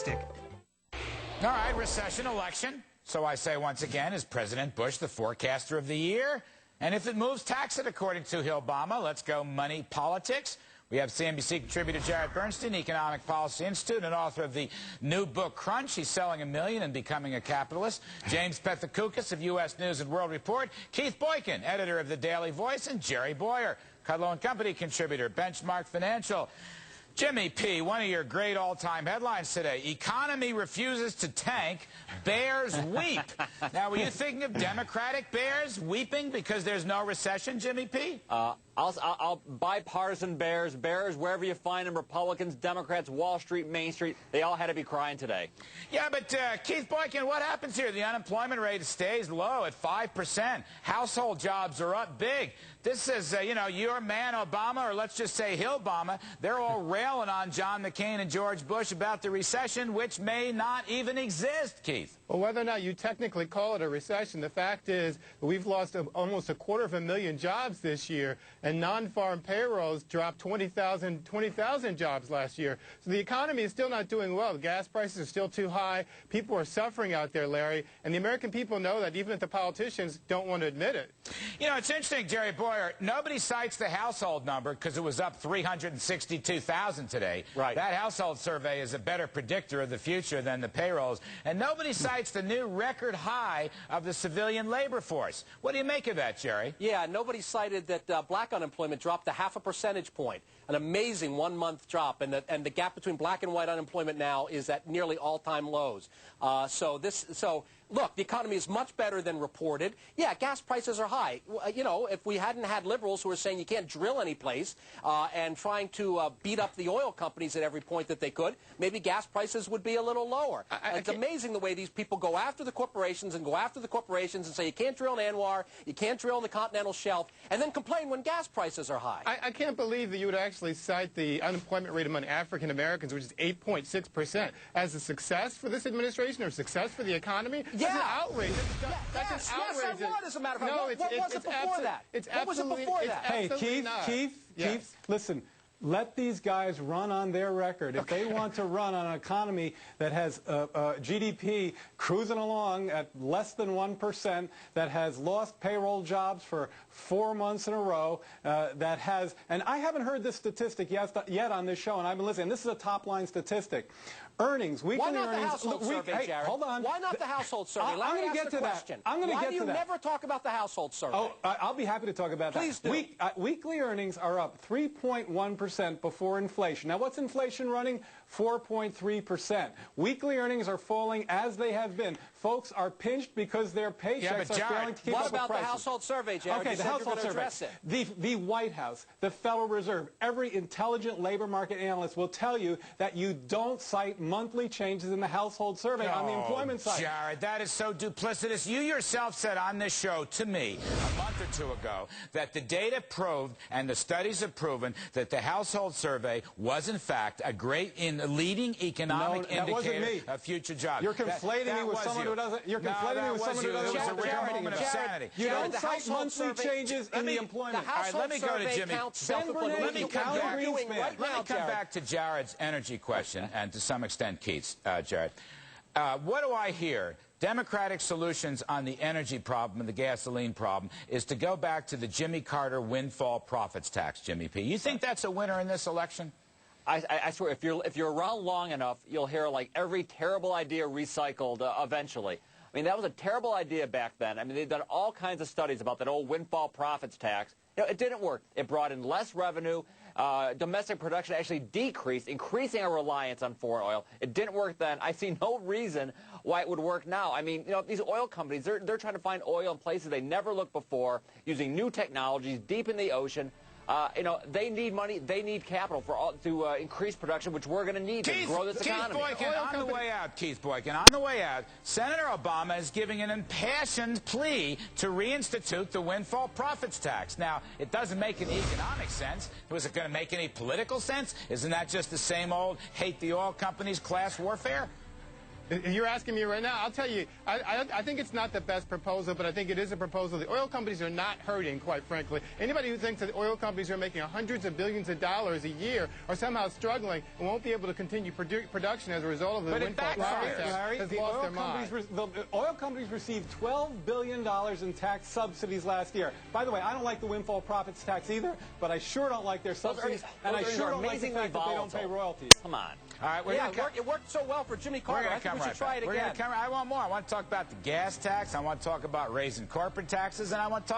All right, recession, election. So I say once again, is President Bush the forecaster of the year? And if it moves, tax it, according to Obama. Let's go money politics. We have CNBC contributor Jared Bernstein, Economic Policy Institute, and author of the new book, Crunch. He's selling $1 million and becoming a capitalist. James Pethokoukis of U.S. News and World Report. Keith Boykin, editor of The Daily Voice. And Jerry Bowyer, Kudlow & Company contributor, Benchmark Financial. Jimmy P., one of your great all-time headlines today. Economy refuses to tank. Bears weep. Now, were you thinking of Democratic bears weeping because there's no recession, Jimmy P.? I'll bipartisan bears, wherever you find them, Republicans, Democrats, Wall Street, Main Street, they all had to be crying today. Yeah, but Keith Boykin, what happens here? The unemployment rate stays low at 5%. Household jobs are up big. This is, your man Obama, or let's just say Hillbama, they're all railing on John McCain and George Bush about the recession, which may not even exist, Keith. Well, whether or not you technically call it a recession, the fact is we've lost almost 250,000 jobs this year, and non-farm payrolls dropped 20,000 jobs last year. So the economy is still not doing well. The gas prices are still too high. People are suffering out there, Larry, and the American people know that, even if the politicians don't want to admit it. You know, it's interesting, Jerry Bowyer, nobody cites the household number because it was up 362,000 today. Right. That household survey is a better predictor of the future than the payrolls. And nobody cites the new record high of the civilian labor force. What do you make of that, Jerry? Yeah, nobody cited that black unemployment dropped to 0.5 percentage point. An amazing one-month drop, and the gap between black and white unemployment now is at nearly all-time lows. Look, the economy is much better than reported. Yeah, gas prices are high. You know, if we hadn't had liberals who are saying you can't drill any place and trying to beat up the oil companies at every point that they could, maybe gas prices would be a little lower. It's amazing the way these people go after the corporations and say you can't drill in Anwar, you can't drill in the continental shelf, and then complain when gas prices are high. I can't believe that you would actually cite the unemployment rate among African Americans, which is 8.6%, as a success for this administration or success for the economy. Yeah. That's an outrage. That's an outrage. Yes, I would, as a matter of fact. No, what was it before that? What was it before that? Hey, Keith, listen. Let these guys run on their record. If they want to run on an economy that has GDP cruising along at less than 1%, that has lost payroll jobs for 4 months in a row, that has, and I haven't heard this statistic yet on this show, and I've been listening. This is a top-line statistic. Earnings, weekly earnings. Why not the earnings. household survey, Jared? Hold on. Why not the household survey? I'm going to get to that. Why do you never talk about the household survey? Oh, I'll be happy to talk about that. Please do. Weekly earnings are up 3.1% before inflation. Now, what's inflation running? 4.3%. Weekly earnings are falling as they have been. Folks are pinched because their paychecks are failing to keep up with prices. What about the household survey, Jared? Okay, the household survey. The White House, the Federal Reserve, every intelligent labor market analyst will tell you that you don't cite monthly changes in the household survey on the employment side. Jared, that is so duplicitous. You yourself said on this show to me a month or two ago that the data proved and the studies have proven that the household survey was, in fact, a great leading economic indicator of future jobs. You're conflating me with someone who doesn't. You're conflating me with someone who doesn't. It was a real moment of sanity. You don't cite monthly changes in the employment. All right, let me go to Jimmy. Let me come back to Jared's energy question, and to some extent Keith's, Jared. What do I hear? Democratic solutions on the energy problem and the gasoline problem is to go back to the Jimmy Carter windfall profits tax, Jimmy P. You think that's a winner in this election? I swear, if you're around long enough, you'll hear like every terrible idea recycled eventually. I mean, that was a terrible idea back then. I mean, they've done all kinds of studies about that old windfall profits tax. You know, it didn't work. It brought in less revenue. Domestic production actually decreased, increasing our reliance on foreign oil. It didn't work then. I see no reason why it would work now. I mean, you know, these oil companies, they're trying to find oil in places they never looked before, using new technologies deep in the ocean. You know, they need money, they need capital to increase production, which we're going to need to grow this economy. Keith Boykin, on the way out, Keith Boykin, on the way out, Senator Obama is giving an impassioned plea to reinstitute the windfall profits tax. Now, it doesn't make any economic sense. Was it going to make any political sense? Isn't that just the same old hate the oil companies class warfare? You're asking me right now. I'll tell you, I think it's not the best proposal, but I think it is a proposal. The oil companies are not hurting, quite frankly. Anybody who thinks that oil companies are making hundreds of billions of dollars a year are somehow struggling and won't be able to continue production as a result of the windfall profits tax has lost their mind. The oil companies received $12 billion in tax subsidies last year. By the way, I don't like the windfall profits tax either, but I sure don't like their subsidies, and I sure don't like the fact that they don't pay royalties. Come on. All right, it worked so well for Jimmy Carter. I think we should try it again. I want more. I want to talk about the gas tax. I want to talk about raising corporate taxes, and I want to talk